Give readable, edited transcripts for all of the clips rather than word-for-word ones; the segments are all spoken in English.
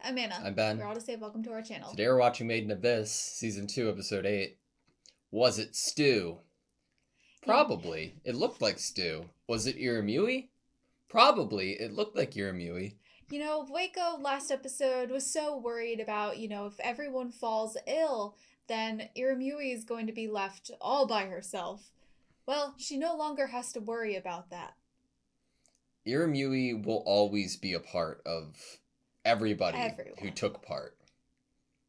I'm Anna. I'm Ben. We're AutoSave. Welcome to our channel. Today we're watching Made in Abyss, Season 2, Episode 8. Was it stew? Probably. It looked like stew. Was it Irimui? Probably. It looked like Irimui. You know, Waco last episode was so worried about, if everyone falls ill, then Irimui is going to be left all by herself. Well, she no longer has to worry about that. Irimui will always be a part of everyone who took part.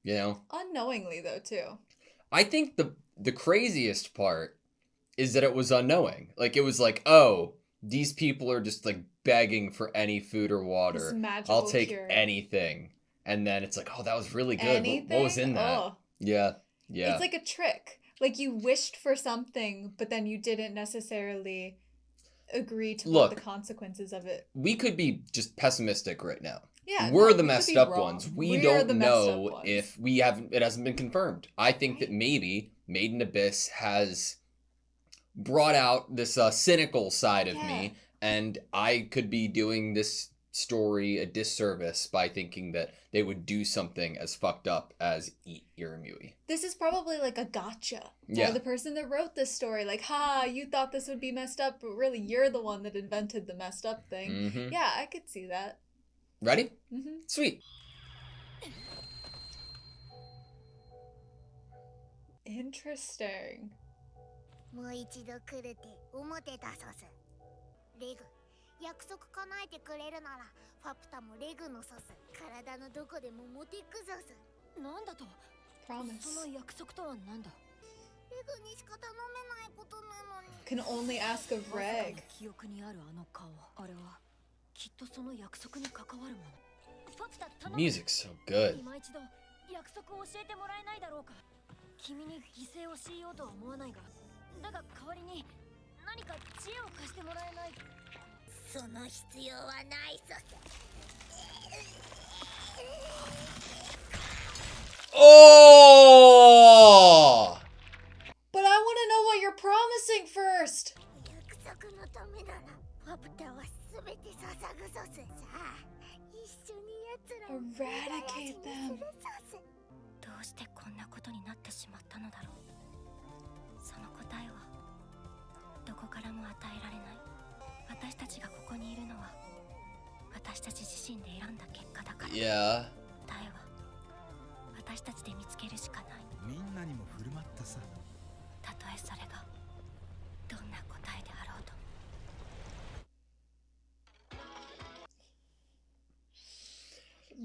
You know? Unknowingly, though, too. I think the craziest part is that it was unknowing. Like, it was like, oh, these people are just, like, begging for any food or water. I'll take cure. anything. And then it's like, oh, that was really good. What was in that? Oh. Yeah. It's like a trick. Like, you wished for something, but then you didn't necessarily agree to what the consequences of it. We could be just pessimistic right now. Yeah, we're the messed up ones. We don't know if it hasn't been confirmed. I think that maybe Made in Abyss has brought out this cynical side of me, and I could be doing this story a disservice by thinking that they would do something as fucked up as eat Irimui. This is probably like a gotcha for the person that wrote this story. Like, you thought this would be messed up, but really you're the one that invented the messed up thing. Mm-hmm. Yeah, I could see that. Ready? Mm-hmm. Sweet. Interesting. もう一度来るって思ってたそうす。レグ、約束叶えてくれるなら、ファプタもレグのソース、体のどこでも持っていくソース。なんだと？その約束とはなんだ？レグにしか頼めないことなのに。Can only ask of Reg. 記憶にあるあの顔、あれはきっとその約束に関わるもの。ファプタ頼む。 Music's so good. 今一度約束を教えてもらえないだろうか。君に犠牲をしようとは思わないが。 だが代わりに何か知恵を貸してもらえない。その必要はないぞ。Oh! But I want to know what you're promising first. 約束のためならファプタはすべて捧ぐぞす。さあ、一緒に奴らを eradicate them. どうしてこんなことになってしまったのだろう。 その答えはどこからも与えられない。私たちがここにいるのは私たち自身で選んだ結果だから。Yeah. 答えは私たちで見つけるしかない。みんなにも振る舞ったさ。たとえそれがどんな答えであろうと。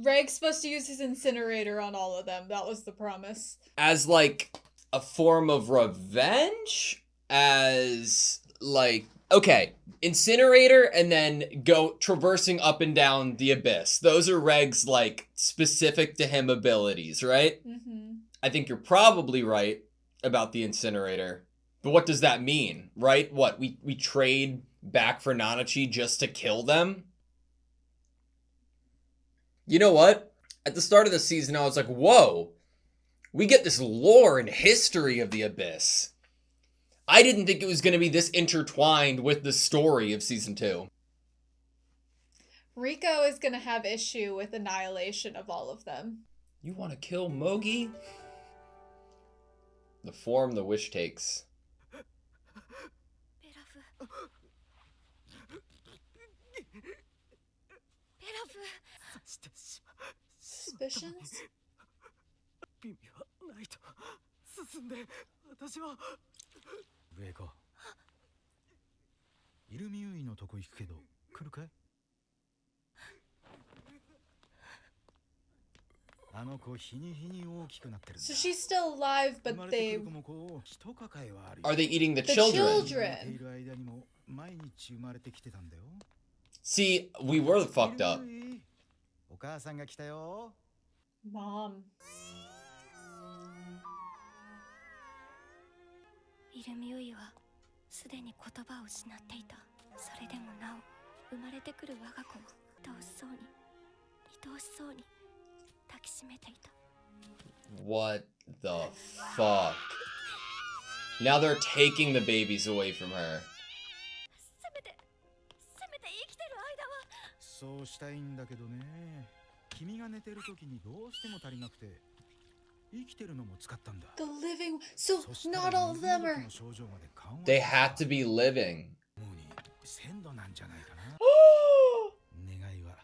Reg's supposed to use his incinerator on all of them. That was the promise. As like a form of revenge? As like, okay, incinerator and then go traversing up and down the abyss. Those are Reg's like specific to him abilities, right? Mm-hmm. I think you're probably right about the incinerator. But what does that mean, right? What, we trade back for Nanachi just to kill them? You know what? At the start of the season, I was like, whoa, we get this lore and history of the Abyss. I didn't think it was going to be this intertwined with the story of Season 2. Rico is going to have issue with annihilation of all of them. You want to kill Mogi? The form the wish takes. Suspicions? 上か。イルミユイのとこ行くけど来るかい？あの子日に日に大きくなってるんだ。 So she's still alive, but they... Are they eating the children? See, we were fucked up. Mom. イルミユイはすでに言葉を失っていた。それでもなお生まれてくる我が子を愛おしそうに愛おしそうに抱きしめていた。 What the fuck? Now they're taking the babies away from her. せめて生きてる間は。そうしたいんだけどね。君が寝てる時にどうしても足りなくて生きてるのも使ったんだ。 The living. So not all of them are. They have to be living. もうに鮮度なんじゃないかな。願いは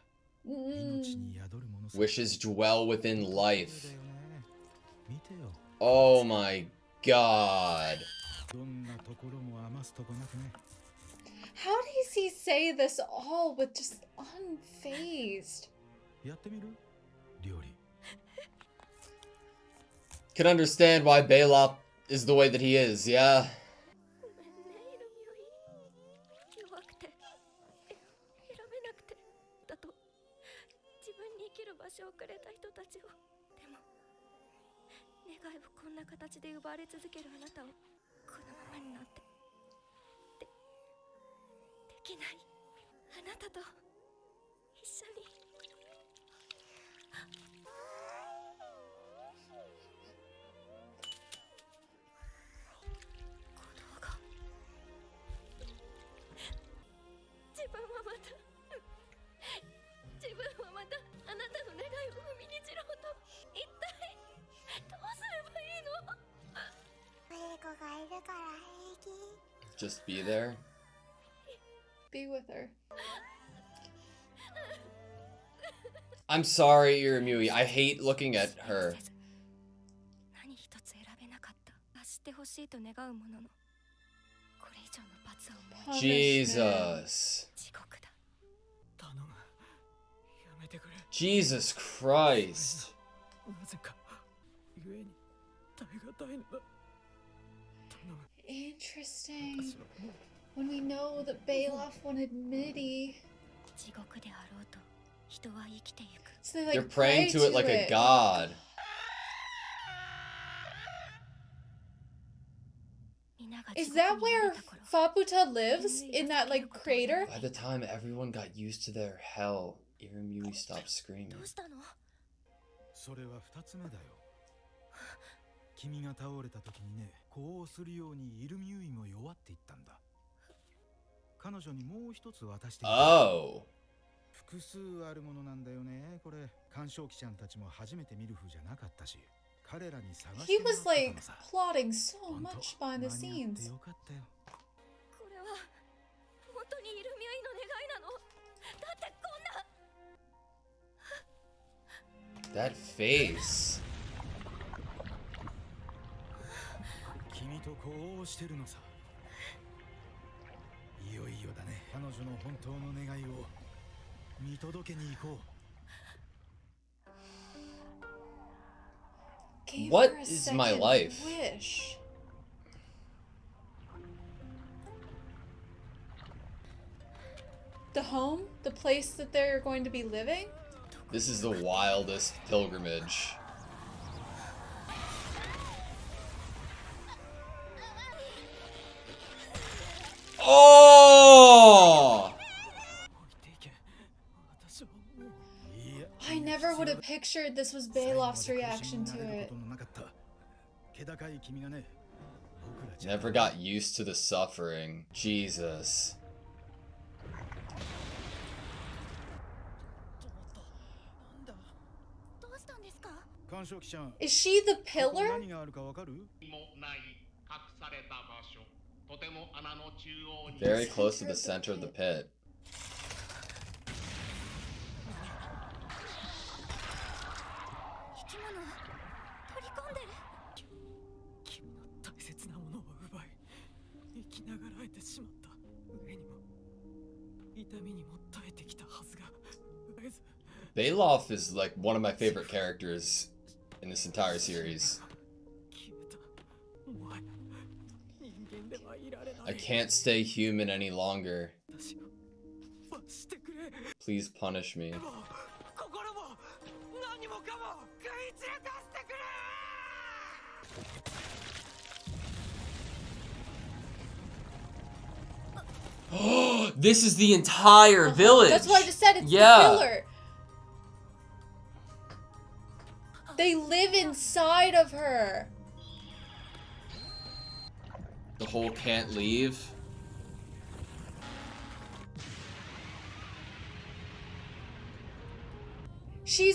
Mm. 命に宿るものさ。 Wishes dwell within life. だよね。見てよ。 Oh my god. どんなところも余すとこなくね。 How does he say this all with just unfazed? やってみる？料理。 Can understand why Balop is the way that he is, yeah? 弱くて選べなくてだと自分に生きる場所をくれた人たちを。でも願いをこんな形で奪われ続けるあなたをこのままになってできない。あなたと一緒に。自分はまたあなたの願いを踏みにじろうと。一体どうすればいいの？レイコがいるから平気。 Just be there. Be with her. I'm sorry, Irimui. I hate looking at her. 何一つ選べなかった。罰してほしいと願うものの、これ以上の罰はもう Jesus. 地獄だ。頼む。やめてくれ。 Jesus Christ. なぜか故に耐え難いのだ。頼む。 Interesting. When we know that Balop wanted Midi, 地獄であろうと人は生きてゆく。 so they like You're praying pray to it like a god. 皆が Is 地獄 that に生 where まれた頃、 Faputa lives? In that like crater? By the time everyone got used to their hell, Irimui stopped screaming. どうしたの？それは二つ目だよ。君が倒れた時にね、こうするようにイルミユイも弱っていったんだ。彼女にもう一つ渡していた。 Oh. 複数あるものなんだよね。これ鑑賞記ちゃんたちも初めて見る風じゃなかったし、彼らに探して He もらっ was てた like のさ。 plotting so 本当 much behind the 間に合って scenes. よかったよ。これは本当にイルミュイの願いなの？だってこんな。 That face. 君とこうしてるのさ。いよいよだね。彼女の本当の願いを見届けに行こう。 Gave What her a is my second life? wish. The home? The place that they're going to be living? This is the wildest pilgrimage. Oh! I never would have pictured this was Balop's reaction to it. Never got used to the suffering. Jesus. どうしたんですか？ 鑑賞記ちゃん、 Is she the ここ pillar? 何があるかわかる？ Very close to the center of the pit. 生き物取り込んでる。君の大切なものを奪い生きながらえてしまった。上にも痛みにも耐えてきたはずがあえず Balop is like one of my favorite characters in this entire series. 消えた。お前人間ではいられない。 I can't stay human any longer. 私を罰してくれ。 Please punish me. もう心も何もかも食い散らかしてくれ。 This is the entire village. That's what I just said. It's Yeah. the pillar. They live inside of her. The whole can't leave. She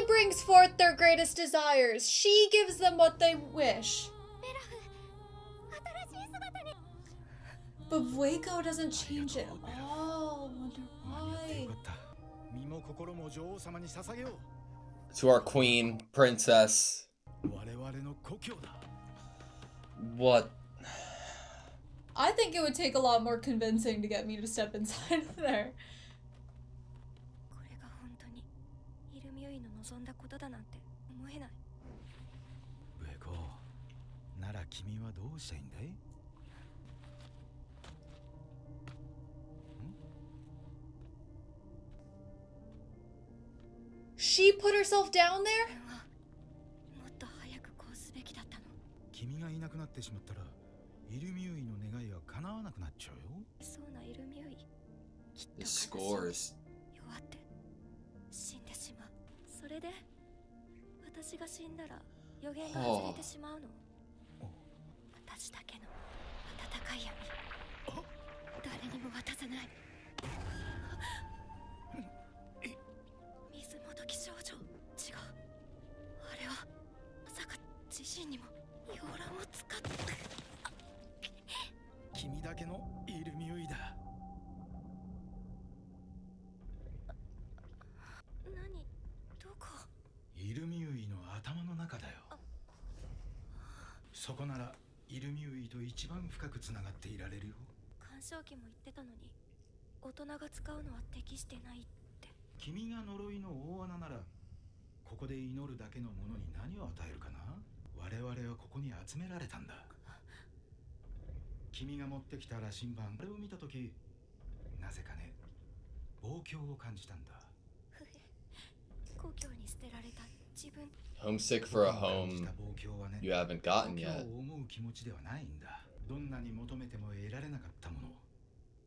brings forth their greatest desires. She gives them what they wish. But Vueko doesn't change it. Oh, wonder why. To our queen, princess. What? I think it would take a lot more convincing to get me to step inside of there. これが本当にイルミュイの望んだことだなんて思えない。ウェコ、なら君はどうしたいんだい？She put herself down there? もっと早くこうすべきだったの。君がいなくなってしまったらイルミュイの願いが叶わなくなっちゃうよ。そうなイルミュイ。きっと The scores. 弱って死んでしまう。それで私が死んだら予言が外れてしまうの。私だけの温かい闇。誰にも渡さない。水もどき少女。違う。あれはまさか自身にも溶卵を使って。君だけのイルミュイだ。何？どこ？イルミュイの頭の中だよ。そこならイルミュイと一番深くつながっていられるよ。干渉機も言ってたのに大人が使うのは適してないって。君が呪いの大穴ならここで祈るだけのものに何を与えるかな。我々はここに集められたんだ。君が持ってきた羅針盤、あれを見たときなぜかね、望郷を感じたんだ。故郷に捨てられた自分。 Homesick for a home you haven't gotten yet. 思う気持ちではないんだ。どんなに求めても得られなかったもの、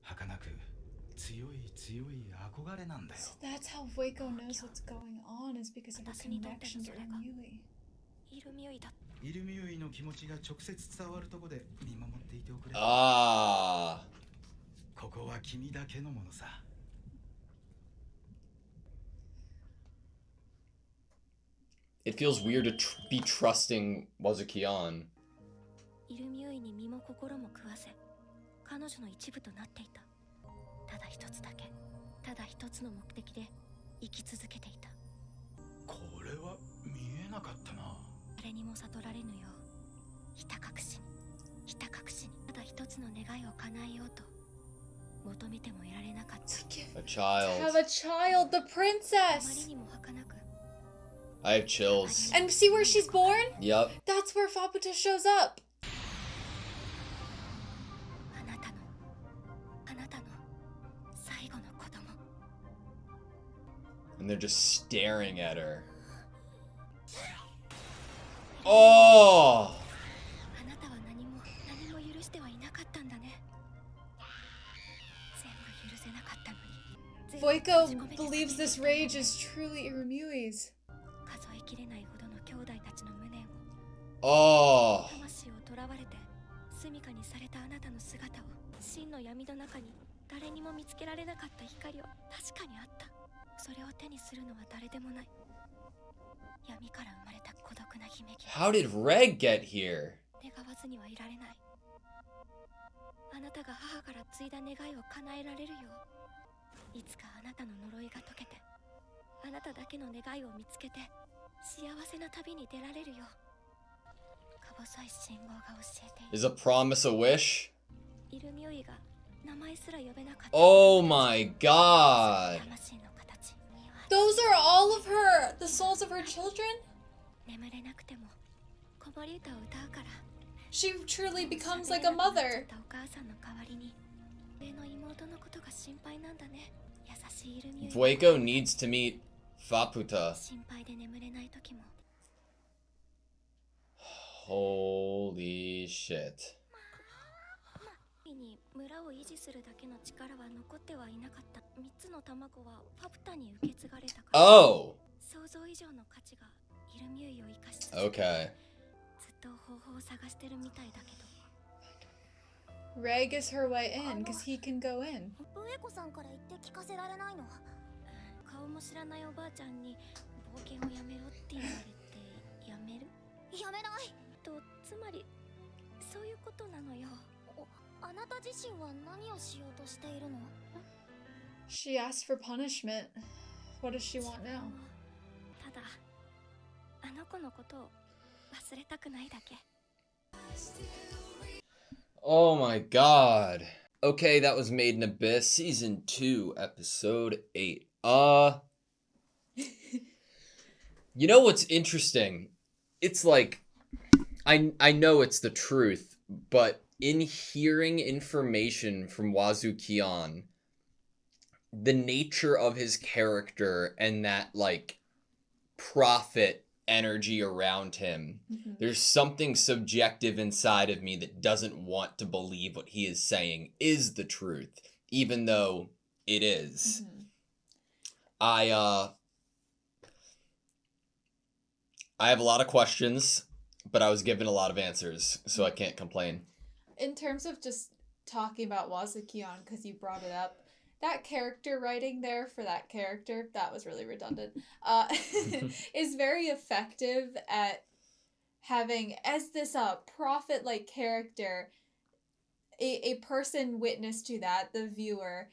儚く強い強い憧れなんだよ。So that's how Vueko knows what's going on, is because of her connection to Ryui. イルミュイだ。イルミュイの気持ちが直接伝わるとこで見守っていておくれ。Ah. ここは君だけのものさ。It feels weird to be trusting Wazuki-on. イルミュイに身も心も食わせ、彼女の一部となっていた。ただ一つだけ、ただ一つの目的で生き続けていた。これは見えなかったな。誰にも悟られぬよう、ひた隠しに、ひた隠しに、ただ一つの願いを叶えようと求めても得られなかった。 A child. Have a child, the あまり princess! にも儚く。 I have chills. And see where she's born? Yep. That's where Faputa shows up. あなたの最後の子供。 And they're just staring at her. Oh! あなたは何も許してはいなかったんだね。全部許せなかったのに。 Vueko believes this rage is truly Iramui's. 数えきれないほどの兄弟たちの無念Oh! を、魂を囚われて住処にされたあなたの姿を、真の闇の中に誰にも見つけられなかった光は確かにあった。それを手にするのは誰でもない。闇から生まれた孤独な悲劇。 How did Reg get here? 願わずにはいられない。あなたが母から継いだ願いを叶えられるよう、いつかあなたの呪いが解けて、あなただけの願いを見つけて幸せな旅に出られるよう、か細い信号が教えている。 Is a promise a wish? イルミュイが名前すら呼べなかった。 Oh my god! 魂の形には Those are all of her, the souls of her children? 眠れなくても子守歌を歌うから。 She truly becomes like a mother. お母さんの代わりに上の妹のことが心配なんだね。優しいイルミュイ。 Vueko needs to meet Faputa. 心配で眠れない時も。 Holy shit. に村を維持するだけの力は残ってはいなかった。3つの卵はパプタに受け継がれたから。 Oh! 想像以上の価値がイルミュイを生かしつつ、 Okay. ずっと方法を探してるみたいだけど。 Reg is her way in, because he can go in. ウエコさんから言って聞かせられないの。交顔も知らないおばあちゃんに冒険をやめろって言われてやめるやめないと、つまりそういうことなのよ。あなた自身は何をしようとしているの？ She asked for punishment. What does she want now? ただあの子のことを忘れたくないだけ。 Oh my god. Okay, that was Made in Abyss, Season 2, Episode 8. You know what's interesting? It's like, I know it's the truth, but in hearing information from Wazukion, the nature of his character and that, like, prophet energy around him, there's something subjective inside of me that doesn't want to believe what he is saying is the truth, even though it is. I have a lot of questions, but I was given a lot of answers, so I can't complain. In terms of just talking about Wazukion, because you brought it up, that character writing there for that character, that was really redundant, is very effective at having, as this prophet-like character, a person witness to that, the viewer,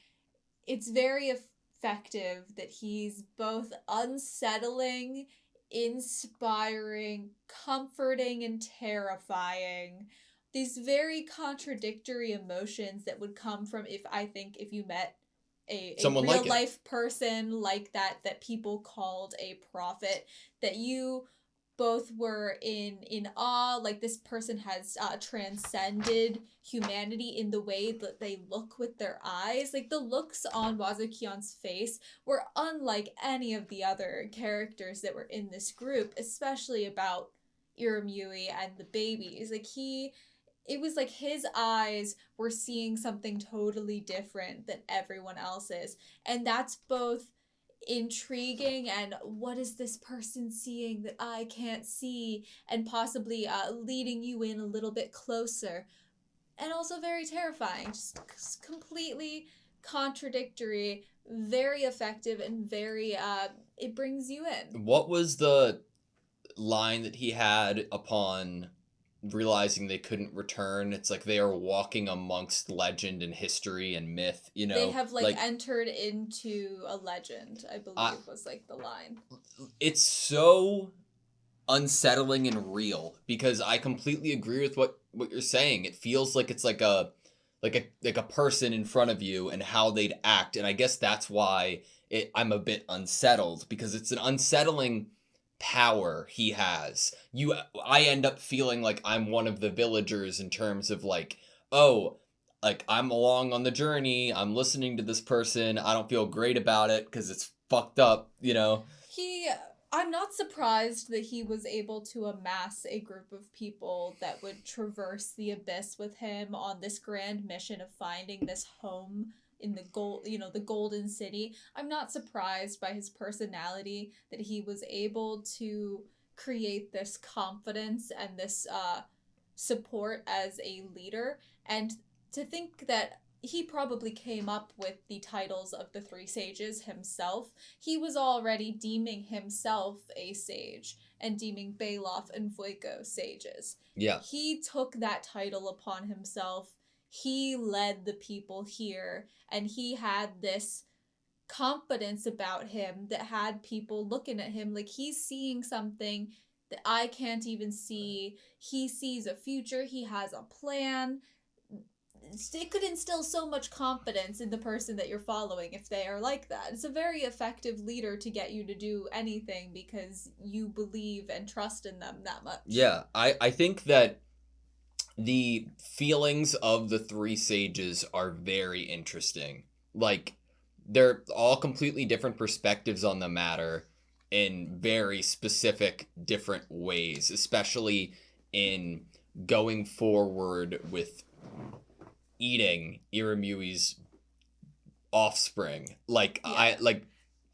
it's very effective that he's both unsettling, inspiring, comforting, and terrifying. These very contradictory emotions that would come from if you met a Someone real like it. life person like that people called a prophet, that you both were in awe, like this person has transcended humanity in the way that they look with their eyes. Like the looks on Wazukion's face were unlike any of the other characters that were in this group, especially about Iramui and the babies. Like it was like his eyes were seeing something totally different than everyone else's. And that's both intriguing and what is this person seeing that I can't see, and possibly leading you in a little bit closer. And also very terrifying, just completely contradictory, very effective, and very, it brings you in. What was the line that he had upon realizing they couldn't return? It's like they are walking amongst legend and history and myth, you know? They have like entered into a legend, I believe was like the line. It's so unsettling and real, because I completely agree with what you're saying. It feels like it's like a person in front of you and how they'd act, and I guess that's why I'm a bit unsettled, because it's an unsettling power he has. I end up feeling like I'm one of the villagers in terms of like, oh, like I'm along on the journey, I'm listening to this person, I don't feel great about it because it's fucked up, you know? I'm not surprised that he was able to amass a group of people that would traverse the abyss with him on this grand mission of finding this home in the Golden City. I'm not surprised by his personality that he was able to create this confidence and this support as a leader, and to think that he probably came up with the titles of the three sages himself. He was already deeming himself a sage and deeming Bailoff and Vuiko sages. Yeah. He took that title upon himself. He led the people here, and he had this confidence about him that had people looking at him like he's seeing something that I can't even see. He sees a future. He has a plan. It could instill so much confidence in the person that you're following if they are like that. It's a very effective leader to get you to do anything because you believe and trust in them that much. Yeah, I think that the feelings of the three sages are very interesting. Like, they're all completely different perspectives on the matter in very specific different ways, especially in going forward with eating Iramui's offspring.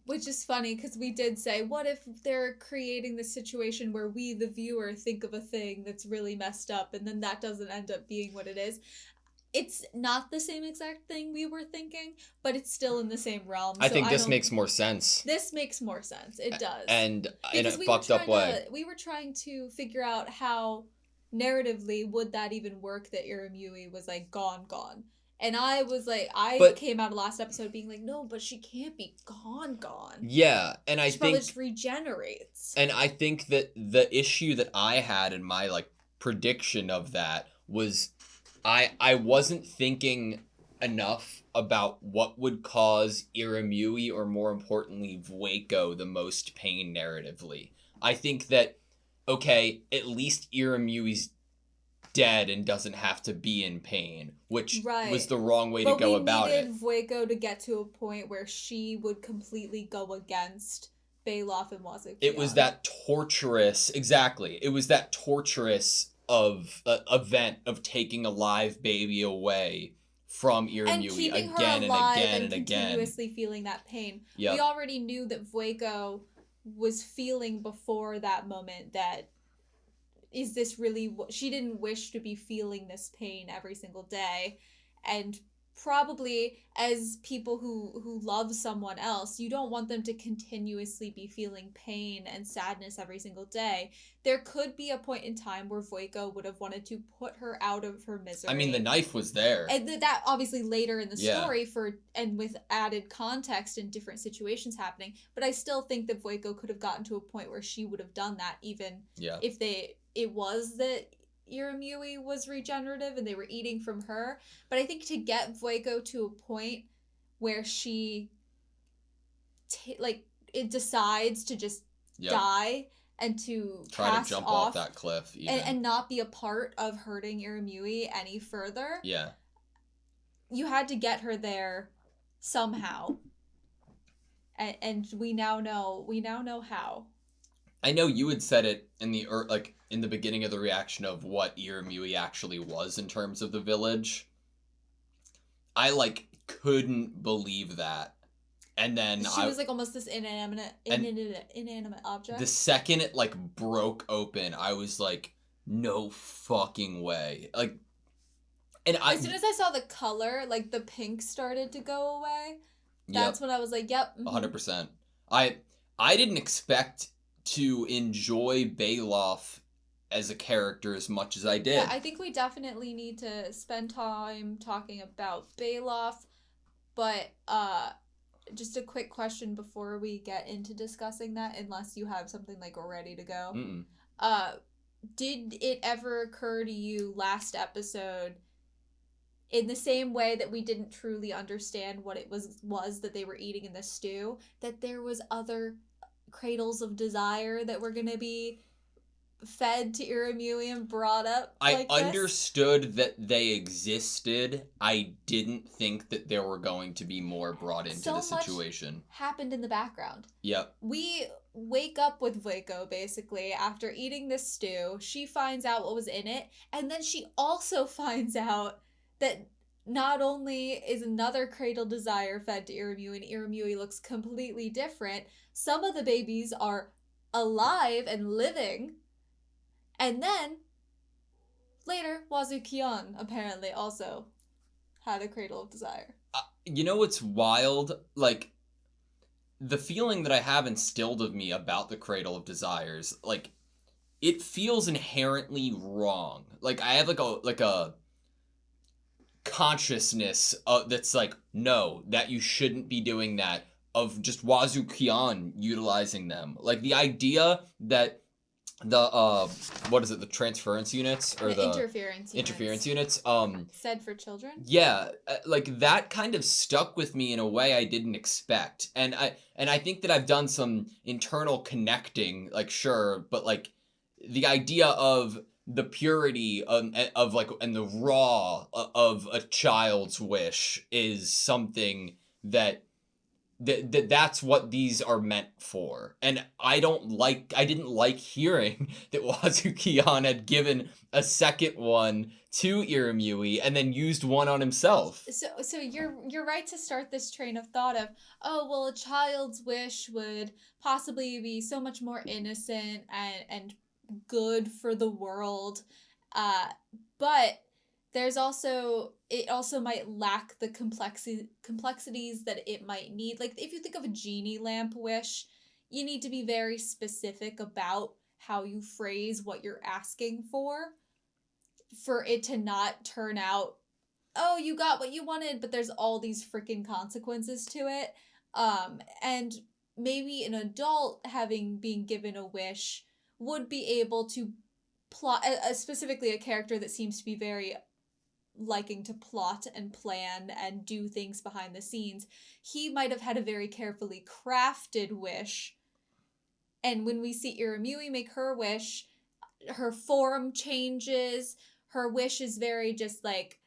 Which is funny, because we did say, what if they're creating this situation where we, the viewer, think of a thing that's really messed up, and then that doesn't end up being what it is? it's not the same exact thing we were thinking, but it's still in the same realm. I think this makes more sense. This makes more sense. It does. And in a because fucked up way. We were trying to figure out how narratively would that even work that Iramui was like gone. And I was like, came out of last episode being like, no, but she can't be gone. Yeah, and I she think probably just regenerates. And I think that the issue that I had in my like prediction of that was I wasn't thinking enough about what would cause Iramui, or more importantly Vueko, the most pain narratively. I think that, okay, at least Iramui's dead and doesn't have to be in pain, which was the wrong way to go about it. But we needed Vueko to get to a point where she would completely go against Bailoff and Wazuki. It was that torturous, exactly. It was that torturous event of taking a live baby away from Iramui again and again and again. Continuously feeling that pain. Yep. We already knew that Vueko was feeling before that moment that, is this really what she didn't wish to be feeling this pain every single day. And probably as people who love someone else, you don't want them to continuously be feeling pain and sadness every single day. There could be a point in time where Vueko would have wanted to put her out of her misery. I mean, the knife was there. And that obviously later in the story and with added context and different situations happening. But I still think that Vueko could have gotten to a point where she would have done that even if it was that Iramui was regenerative and they were eating from her. But I think to get Vueko to a point where she it decides to just die and to try to jump off that cliff and not be a part of hurting Iramui any further. Yeah. You had to get her there somehow. And we now know how. I know you had said it in the beginning of the reaction of what Iramui actually was in terms of the village. I couldn't believe that. And then she was almost this inanimate object. The second it broke open, I was like, no fucking way. As soon as I saw the color, the pink started to go away. That's when I was like, yep. 100%. I didn't expect to enjoy Bailoff as a character as much as I did. Yeah, I think we definitely need to spend time talking about Bailoff, but just a quick question before we get into discussing that, unless you have something ready to go. Did it ever occur to you last episode, in the same way that we didn't truly understand what it was that they were eating in the stew, that there was other cradles of desire that were going to be fed to Iramui and brought up I understood that they existed. I didn't think that there were going to be more brought into the situation. Much happened in the background. Yep. We wake up with Vueko, basically, after eating this stew. She finds out what was in it, and then she also finds out that not only is another cradle desire fed to Iramui, and Iramui looks completely different, some of the babies are alive and living. And then, later, Wazuki-on apparently also had a cradle of desire. You know what's wild? The feeling that I have instilled of me about the cradle of desires, it feels inherently wrong. I have a consciousness that's no, that you shouldn't be doing that, of just Wazuki-on utilizing them. The idea that the transference units or the interference units said for children, that kind of stuck with me in a way I didn't expect, and I think that I've done some internal connecting, but the idea of the purity of and the raw of a child's wish is something that's what these are meant for. And I didn't like hearing that Wazuki-on had given a second one to Iramui and then used one on himself. So you're right to start this train of thought of, oh, well, a child's wish would possibly be so much more innocent and good for the world. But There's also, it also might lack the complexities that it might need. Like, if you think of a genie lamp wish, you need to be very specific about how you phrase what you're asking for it to not turn out, oh, you got what you wanted, but there's all these freaking consequences to it. And maybe an adult being given a wish would be able to plot, specifically a character that seems to be very liking to plot and plan and do things behind the scenes. He might have had a very carefully crafted wish. And when we see Iramui make her wish, her form changes. Her wish is very just like,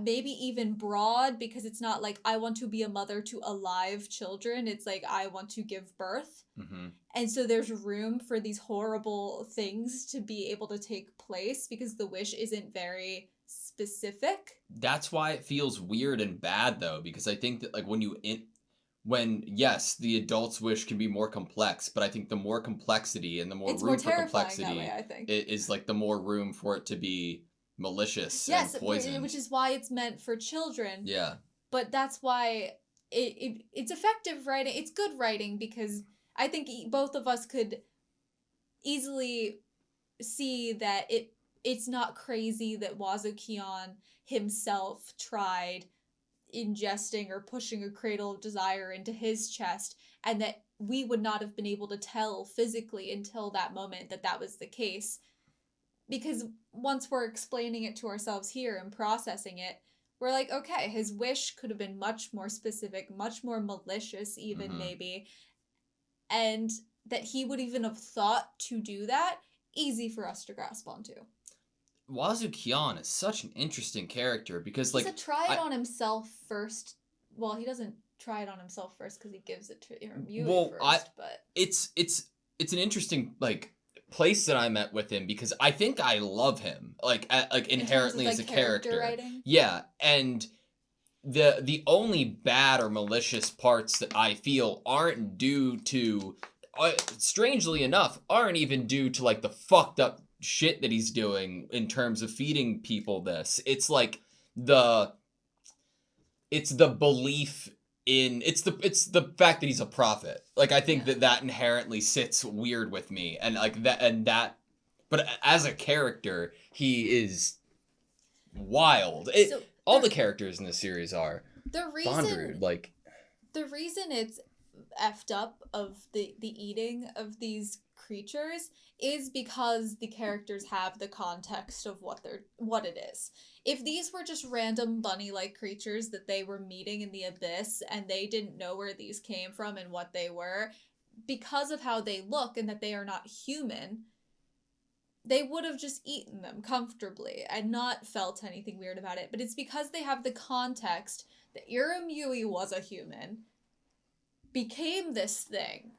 maybe even broad, because it's not like, I want to be a mother to alive children. It's like, I want to give birth. Mm-hmm. And so there's room for these horrible things to be able to take place because the wish isn't very specific. That's why it feels weird and bad, though, because I think that, like, yes, the adult's wish can be more complex, but I think the more complexity and the more room for complexity that way, I think. Is like the more room for it to be malicious and poison. Which is why it's meant for children. Yeah. But that's why it's effective writing. It's good writing because I think both of us could easily see that it's not crazy that Wazukion himself tried ingesting or pushing a cradle of desire into his chest, and that we would not have been able to tell physically until that moment that was the case. Because once we're explaining it to ourselves here and processing it, we're like, okay, his wish could have been much more specific, much more malicious even, maybe. And that he would even have thought to do that, easy for us to grasp onto. Wazukion is such an interesting character because, like... He's a try it on himself first. Well, he doesn't try it on himself first because he gives it to Iramui first, but... It's an interesting, like, place that I'm at with him because I think I love him, like inherently as a character. Writing? Yeah, and the only bad or malicious parts that I feel aren't due to, strangely enough, aren't even due to, like, the fucked up shit that he's doing in terms of feeding people this. It's like it's the belief in, it's the fact that he's a prophet. Like, I think that inherently sits weird with me, and like that but as a character he is wild. All the characters in this series are. The reason it's effed up of the eating of these creatures is because the characters have the context of what it is. If these were just random bunny-like creatures that they were meeting in the abyss and they didn't know where these came from and what they were, because of how they look and that they are not human, they would have just eaten them comfortably and not felt anything weird about it. But it's because they have the context that Iramui was a human, became this thing,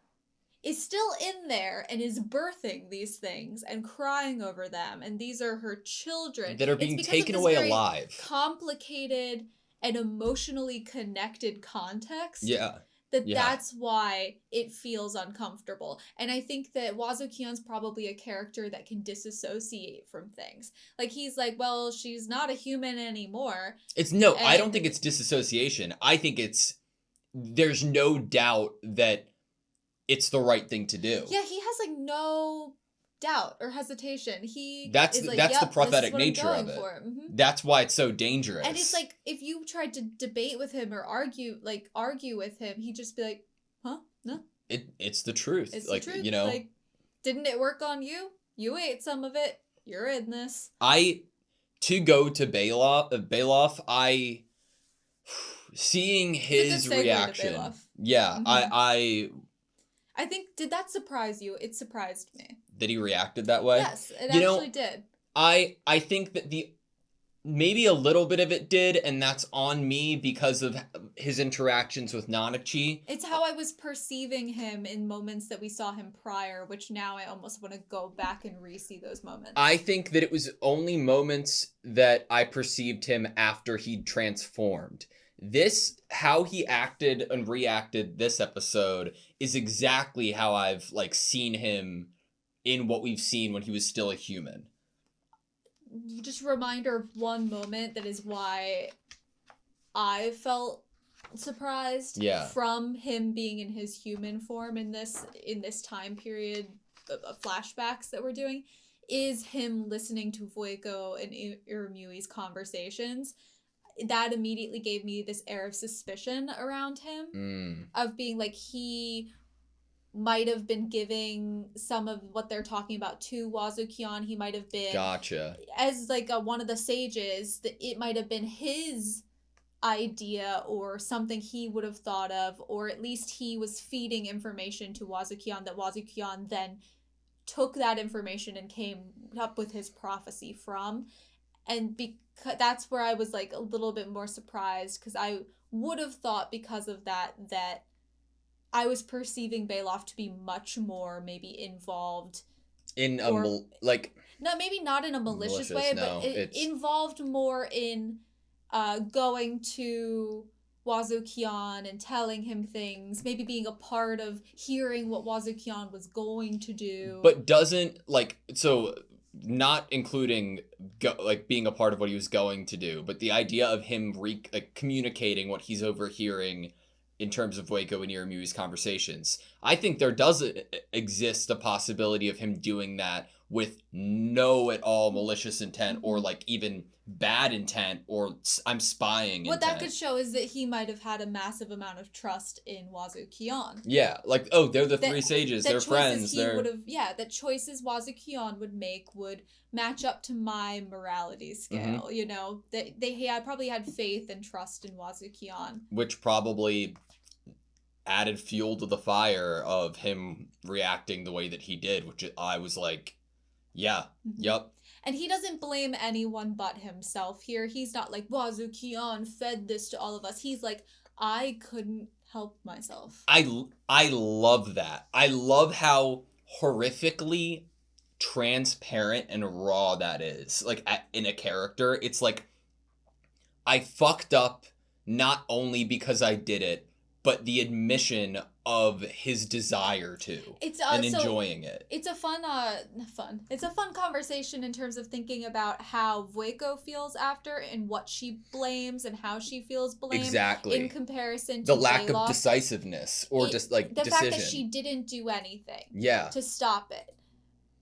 is still in there and is birthing these things and crying over them, and these are her children that are being taken away alive. Complicated and emotionally connected context. Yeah. That's why it feels uncomfortable. And I think that Wazukion's probably a character that can disassociate from things. Like, he's like, well, she's not a human anymore. I don't think it's disassociation. I think there's no doubt that it's the right thing to do. Yeah, he has, like, no doubt or hesitation. That's the prophetic nature of it. Mm-hmm. That's why it's so dangerous. And it's like, if you tried to debate with him or argue with him, he'd just be like, huh? No. It's the truth. It's the truth. You know, like, didn't it work on you? You ate some of it. You're in this. To go to Bailoff, seeing his reaction. Yeah, mm-hmm. I think, did that surprise you? It surprised me. That he reacted that way? Yes, it actually did. I think that maybe a little bit of it did, and that's on me because of his interactions with Nanachi. It's how I was perceiving him in moments that we saw him prior, which now I almost want to go back and re-see those moments. I think that it was only moments that I perceived him after he'd transformed. How he acted and reacted this episode is exactly how I've, like, seen him in what we've seen when he was still a human. just a reminder of one moment that is why I felt surprised from him being in his human form in this time period of flashbacks that we're doing, is him listening to Voiko and Iramui's conversations. That immediately gave me this air of suspicion around him, of being like he might have been giving some of what they're talking about to Wazukion. He might have been, as like one of the sages, that it might have been his idea or something he would have thought of, or at least he was feeding information to Wazukion that Wazukion then took that information and came up with his prophecy from. And because that's where I was like a little bit more surprised, because I would have thought because of that I was perceiving Bailoff to be much more maybe involved in a no, maybe not in a malicious way, but involved more in going to Wazukion and telling him things, maybe being a part of hearing what Wazukion was going to do. But doesn't, like, so not including being a part of what he was going to do, but the idea of him communicating what he's overhearing in terms of Voiko and Iramui's conversations, I think there does exist a possibility of him doing that with no at all malicious intent, or like even bad intent, or I'm spying what intent. That could show is that he might have had a massive amount of trust in Wazukion. Yeah, like, oh, they're the three sages, they're friends. That choices Wazukion would make would match up to my morality scale, you know? They probably had faith and trust in Wazukion. Which probably added fuel to the fire of him reacting the way that he did, which I was like, yeah, yep. And he doesn't blame anyone but himself here. He's not like, Wazukion fed this to all of us. He's like, I couldn't help myself. I love that. I love how horrifically transparent and raw that is. Like, in a character, it's like, I fucked up not only because I did it, but the admission of his desire to, and enjoying it. It's a fun conversation in terms of thinking about how Voiko feels after, and what she blames and how she feels blamed. Exactly. In comparison to the lack Bailoff. of decisiveness or just like the decision. fact that she didn't do anything. Yeah. To stop it.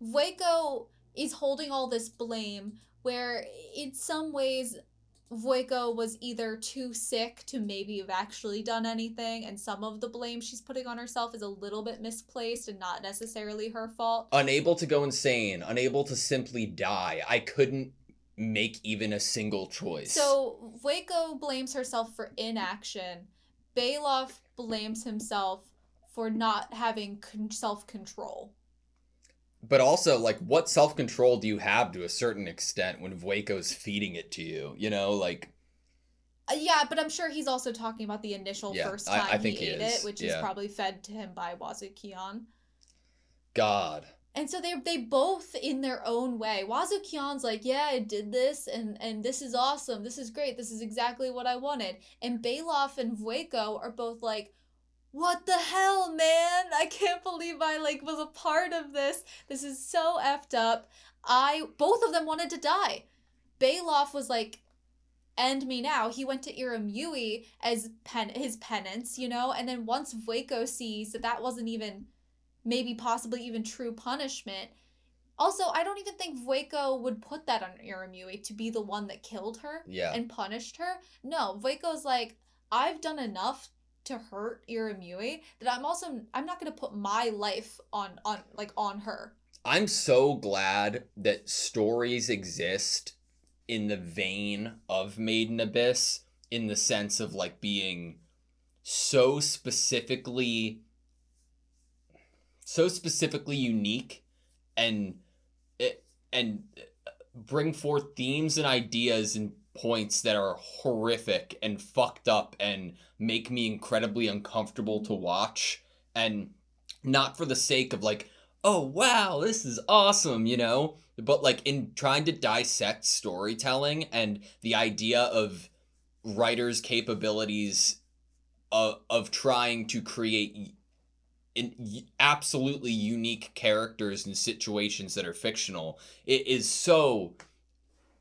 Voiko is holding all this blame, where in some ways Voiko was either too sick to maybe have actually done anything, and some of the blame she's putting on herself is a little bit misplaced and not necessarily her fault. Unable to go insane, unable to simply die. I couldn't make even a single choice. So Voiko blames herself for inaction. Bailoff blames himself for not having self-control. But also, like, what self-control do you have to a certain extent when Voiko's feeding it to you? You know, like... yeah, but I'm sure he's also talking about the initial first time I think he ate it, which is probably fed to him by Wazukion. God. And so they both, in their own way. Wazukion's like, yeah, I did this, and this is awesome, this is great, this is exactly what I wanted. And Bailoff and Voiko are both like, what the hell, man? I can't believe I, was a part of this. This is so effed up. Both of them wanted to die. Bailoff was like, end me now. He went to Iramui as his penance, you know? And then once Voiko sees that wasn't even, maybe possibly even true punishment. Also, I don't even think Voiko would put that on Iramui to be the one that killed her and punished her. No, Voiko's like, I've done enough to hurt Iramui that I'm not going to put my life on her. I'm so glad that stories exist in the vein of Made in Abyss, in the sense of like being so specifically unique and bring forth themes and ideas and points that are horrific and fucked up and make me incredibly uncomfortable to watch, and not for the sake of like, oh wow, this is awesome, you know, but like in trying to dissect storytelling and the idea of writers' capabilities of trying to create absolutely unique characters and situations that are fictional. It is so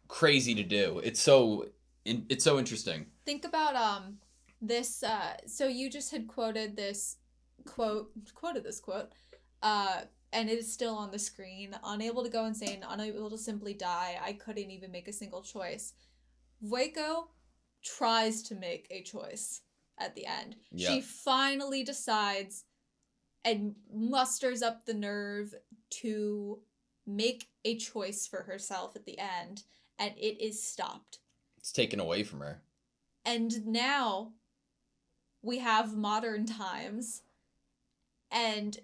crazy to do. It's so interesting. Think about this. So you just had quoted this quote, uh, and it is still on the screen. Unable to go insane, unable to simply die. I couldn't even make a single choice. Waco tries to make a choice at the end. Yeah. She finally decides and musters up the nerve to make a choice for herself at the end, and it is stopped. It's taken away from her. And now we have modern times, and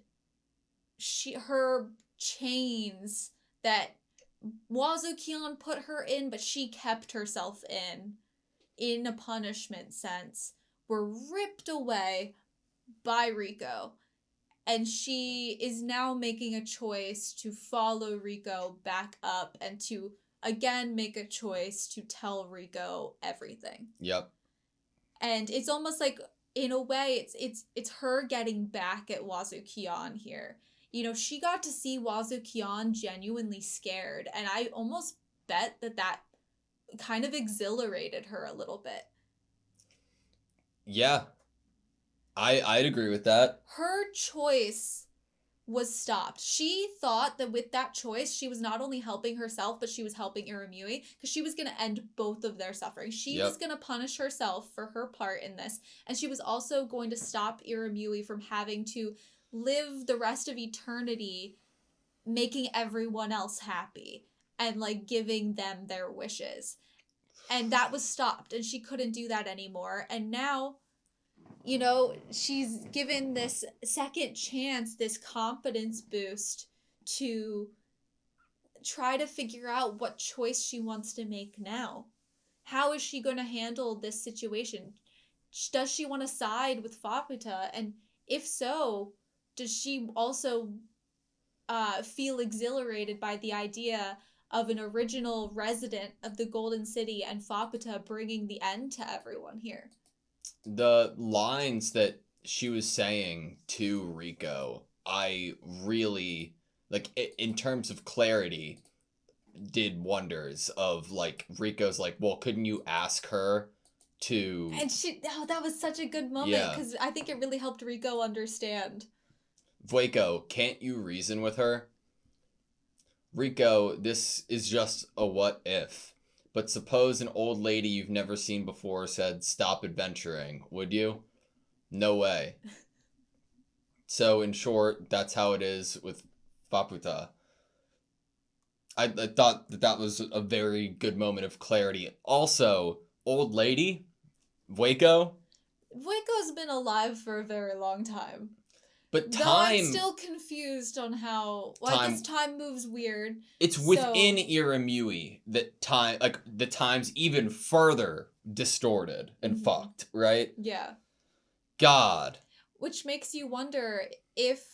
her chains that Wazukion put her in, but she kept herself in a punishment sense, were ripped away by Riko. And she is now making a choice to follow Riko back up and to again make a choice to tell Riko everything. Yep. And it's almost like, in a way, it's her getting back at Wazukion here. You know, she got to see Wazukion genuinely scared, and I almost bet that kind of exhilarated her a little bit. Yeah. I'd agree with that. Her choice was stopped. She thought that with that choice, she was not only helping herself, but she was helping Irimui, because she was going to end both of their suffering. She was going to punish herself for her part in this, and she was also going to stop Irimui from having to live the rest of eternity making everyone else happy and, like, giving them their wishes. And that was stopped, and she couldn't do that anymore. And now, you know, she's given this second chance, this confidence boost to try to figure out what choice she wants to make now. How is she going to handle this situation? Does she want to side with Faputa? And if so, does she also feel exhilarated by the idea of an original resident of the Golden City and Faputa bringing the end to everyone here? The lines that she was saying to Riko, I really, like, in terms of clarity, did wonders of, like, Riko's like, well, couldn't you ask her to... And that was such a good moment, because I think it really helped Riko understand. Waco, can't you reason with her? Riko, this is just a what if. But suppose an old lady you've never seen before said, stop adventuring, would you? No way. So, in short, that's how it is with Faputa. I thought that was a very good moment of clarity. Also, old lady, Waco. Waco's been alive for a very long time. But time... Though I'm still confused on how... Well, I guess time moves weird. It's within Irimui that time... Like, the time's even further distorted and fucked, right? Yeah. God. Which makes you wonder if...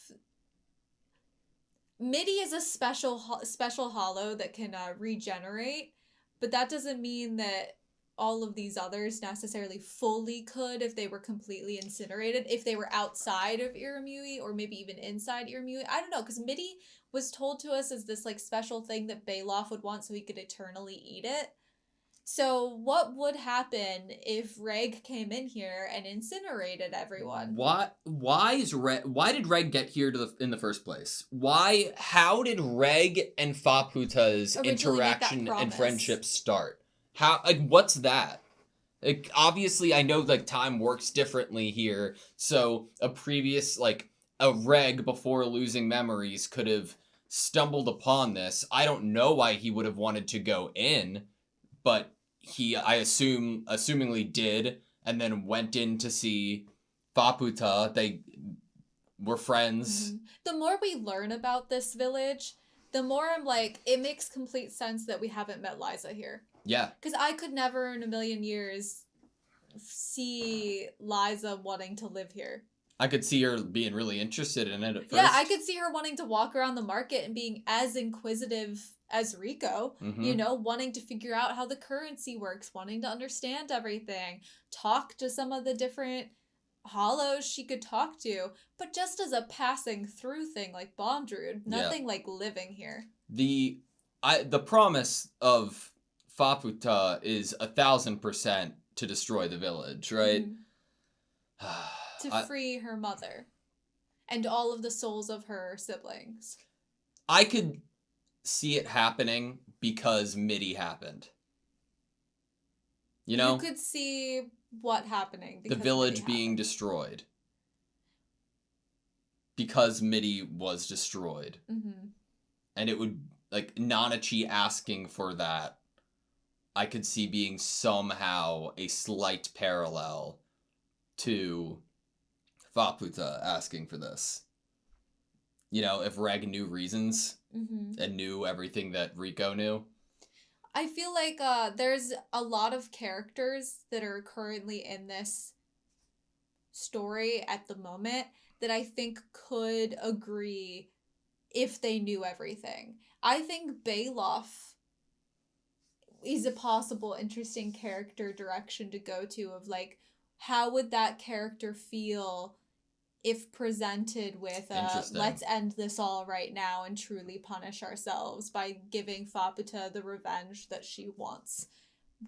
Midi is a special hollow that can regenerate, but that doesn't mean that all of these others necessarily fully could if they were completely incinerated, if they were outside of Irimui or maybe even inside Irimui. I don't know, because Midi was told to us as this, like, special thing that Bailoff would want so he could eternally eat it. So what would happen if Reg came in here and incinerated everyone? Why did Reg get here in the first place? How did Reg and Faputa's interaction and friendship start? How, like, what's that? Like, obviously, I know, like, time works differently here, so a Reg before losing memories could have stumbled upon this. I don't know why he would have wanted to go in, but he, I assumingly did, and then went in to see Faputa. They were friends. Mm-hmm. The more we learn about this village, the more I'm like, it makes complete sense that we haven't met Liza here. Yeah. Because I could never in a million years see Liza wanting to live here. I could see her being really interested in it at first. Yeah, I could see her wanting to walk around the market and being as inquisitive as Riko, you know, wanting to figure out how the currency works, wanting to understand everything, talk to some of the different hollows she could talk to, but just as a passing through thing like Bondrewd, nothing like living here. The promise of Faputa is 1,000% to destroy the village, right? To free her mother and all of the souls of her siblings. I could see it happening because Midi happened. You know? You could see what happening. The village being destroyed. Because Midi was destroyed. Mm-hmm. And it would, like, Nanachi asking for that, I could see being somehow a slight parallel to Faputa asking for this. You know, if Reg knew reasons and knew everything that Rico knew. I feel like there's a lot of characters that are currently in this story at the moment that I think could agree if they knew everything. I think Bailoff is a possible interesting character direction to go to of like, how would that character feel if presented with let's end this all right now and truly punish ourselves by giving Faputa the revenge that she wants.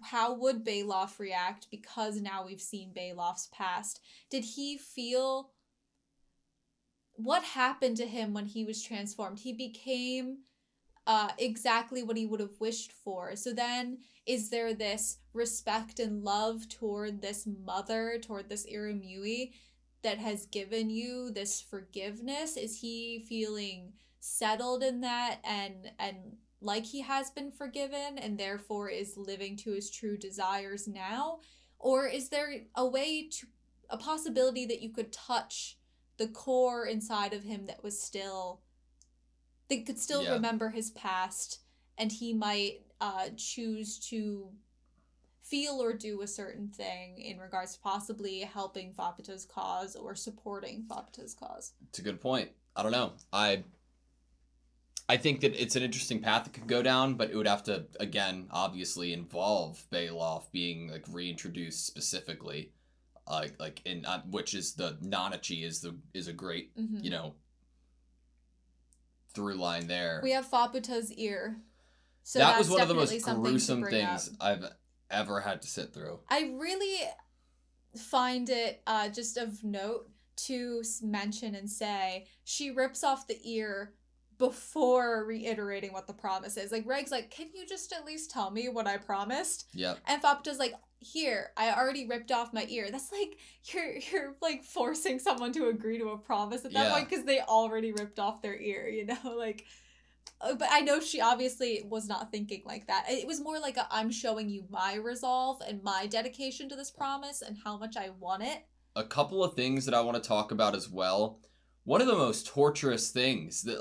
How would Bailoff react because now we've seen Bailoff's past? Did he feel... What happened to him when he was transformed? He became exactly what he would have wished for. So then, is there this respect and love toward this mother, toward this Irumyuui, that has given you this forgiveness? Is he feeling settled in that and like he has been forgiven and therefore is living to his true desires now? Or is there a possibility that you could touch the core inside of him that was still... They could still remember his past, and he might choose to feel or do a certain thing in regards to possibly helping Faputa's cause or supporting Faputa's cause. It's a good point. I don't know. I think that it's an interesting path it could go down, but it would have to, again, obviously involve Bailoff being like reintroduced specifically, like in which is the Nanachi is a great you know, through line there. We have Faputa's ear. So that was one of the most gruesome things I've ever had to sit through. I really find it just of note to mention and say she rips off the ear before reiterating what the promise is. Like, Reg's like, can you just at least tell me what I promised? Yep. And Faputa's like, here, I already ripped off my ear. That's like, you're like forcing someone to agree to a promise at that point because they already ripped off their ear, you know? Like, but I know she obviously was not thinking like that. It was more like I'm showing you my resolve and my dedication to this promise and how much I want it. A couple of things that I want to talk about as well. One of the most torturous things that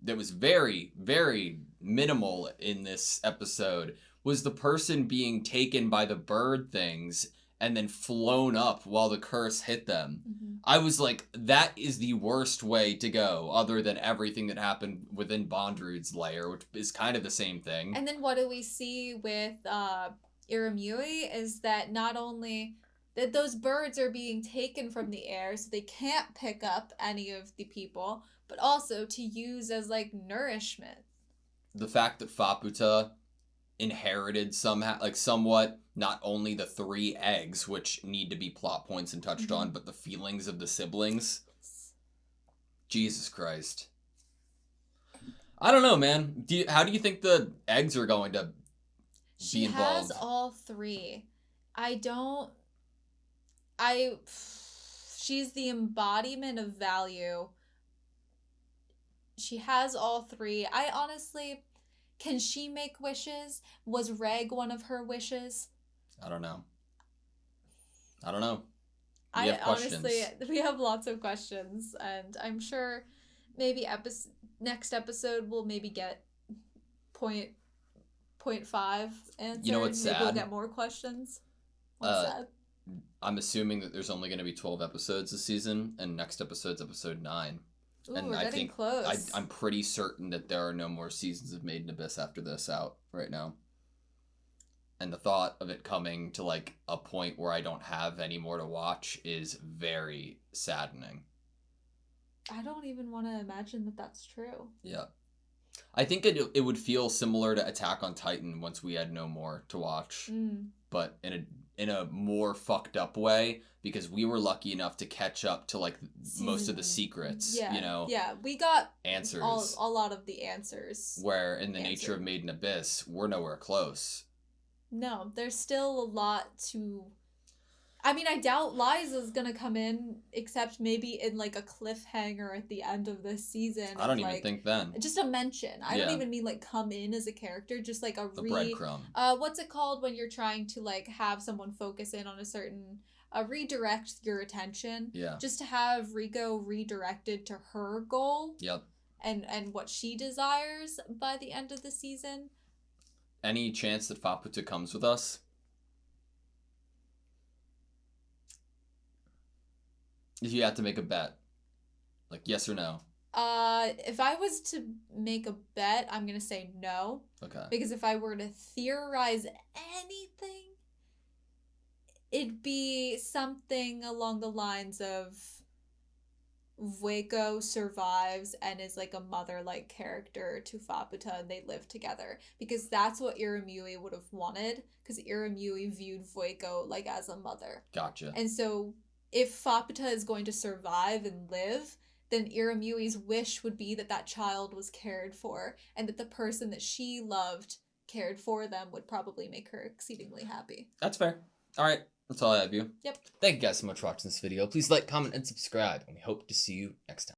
that was very, very minimal in this episode was the person being taken by the bird things and then flown up while the curse hit them. Mm-hmm. I was like, that is the worst way to go, other than everything that happened within Bondrud's lair, which is kind of the same thing. And then what do we see with Irumyuui is that not only that those birds are being taken from the air so they can't pick up any of the people, but also to use as like nourishment. The fact that Faputa inherited somewhat not only the 3 eggs, which need to be plot points and touched on, but the feelings of the siblings. Jesus Christ. I don't know, man. How do you think the eggs are going to be involved? She has all 3. She's the embodiment of value. She has all 3. I honestly... Can she make wishes? Was Reg one of her wishes? I don't know. Honestly, we have lots of questions, and I'm sure maybe next episode we'll maybe get 0.5 answered. You know what's sad? Maybe we'll get more questions. What's sad? I'm assuming that there's only going to be 12 episodes this season, and next episode's episode 9. Ooh, and we're I getting think close. I'm pretty certain that there are no more seasons of Made in Abyss after this out right now. And the thought of it coming to like a point where I don't have any more to watch is very saddening. I don't even want to imagine that that's true. Yeah. I think it would feel similar to Attack on Titan once we had no more to watch, but in a more fucked up way, because we were lucky enough to catch up to like most of the secrets. Yeah, you know. Yeah, we got answers. A lot of the answers. Where in the nature of Made in Abyss, we're nowhere close. No, there's still a lot to. I mean, I doubt Liza's gonna come in, except maybe in like a cliffhanger at the end of this season. I don't even think then. Just a mention. I don't even mean like come in as a character, just like a breadcrumb. What's it called when you're trying to like have someone focus in on a certain redirect your attention. Yeah. Just to have Riko redirected to her goal. Yep. And what she desires by the end of the season. Any chance that Faputa comes with us? If you had to make a bet, like yes or no. If I was to make a bet, I'm gonna say no. Okay. Because if I were to theorize anything, it'd be something along the lines of Vueko survives and is like a mother-like character to Faputa, and they live together. Because that's what Iramui would have wanted, because Iramui viewed Vueko like as a mother. Gotcha. And so if Faputa is going to survive and live, then Iramui's wish would be that that child was cared for, and that the person that she loved cared for them would probably make her exceedingly happy. That's fair. All right. That's all I have you. Yep. Thank you guys so much for watching this video. Please like, comment, and subscribe, and we hope to see you next time.